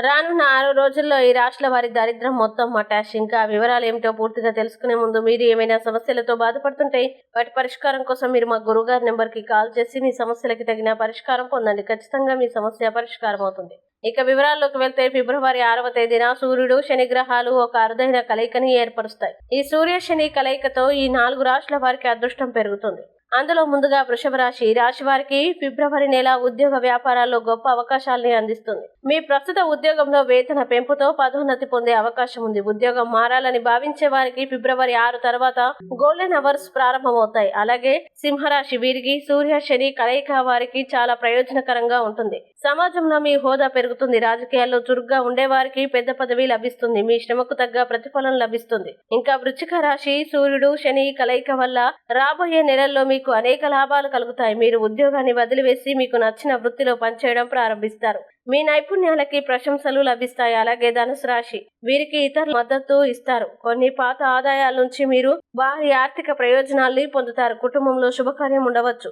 రానున్న 6 రోజుల్లో ఈ రాశుల వారి దరిద్రం మొత్తం మటాష్. ఇంకా వివరాలు ఏమిటో పూర్తిగా తెలుసుకునే ముందు మీరు ఏమైనా సమస్యలతో బాధపడుతుంటే వాటి పరిష్కారం కోసం మీరు మా గురువుగారి నెంబర్కి కాల్ చేసి మీ సమస్యలకి తగిన పరిష్కారం పొందండి. ఖచ్చితంగా మీ సమస్య పరిష్కారం అవుతుంది. ఇక వివరాల్లోకి వెళ్తే ఫిబ్రవరి 6వ తేదీన సూర్యుడు శని గ్రహాలు ఒక అరుదైన కలయికని ఏర్పరుస్తాయి. ఈ సూర్య శని కలయికతో ఈ 4 రాశుల వారికి అదృష్టం పెరుగుతుంది. అందులో ముందుగా వృషభ రాశి. ఈ రాశి వారికి ఫిబ్రవరి నెల ఉద్యోగ వ్యాపారాల్లో గొప్ప అవకాశాలని అందిస్తుంది. మీ ప్రస్తుత ఉద్యోగంలో వేతన పెంపుతో పదోన్నతి పొందే అవకాశం ఉంది. ఉద్యోగం మారాలని భావించే వారికి ఫిబ్రవరి 6 తర్వాత గోల్డెన్ అవర్స్ ప్రారంభమవుతాయి. అలాగే సింహరాశి. వీరికి సూర్య శని కలయిక వారికి చాలా ప్రయోజనకరంగా ఉంటుంది. సమాజంలో మీ హోదా పెరుగుతుంది. రాజకీయాల్లో చురుగ్గా ఉండేవారికి పెద్ద పదవి లభిస్తుంది. మీ శ్రమకు తగ్గ ప్రతిఫలం లభిస్తుంది. ఇంకా వృశ్చిక రాశి. సూర్యుడు శని కలయిక వల్ల రాబోయే నెలల్లో మీకు అనేక లాభాలు కలుగుతాయి. మీరు ఉద్యోగాన్ని వదిలివేసి మీకు నచ్చిన వృత్తిలో పనిచేయడం ప్రారంభిస్తారు. మీ నైపుణ్యాలకి ప్రశంసలు లభిస్తాయి. అలాగే ధనుసు రాశి. వీరికి ఇతరుల మద్దతు ఇస్తారు. కొన్ని పాత ఆదాయాల నుంచి మీరు భారీ ఆర్థిక ప్రయోజనాల్ని పొందుతారు. కుటుంబంలో శుభకార్యం ఉండవచ్చు.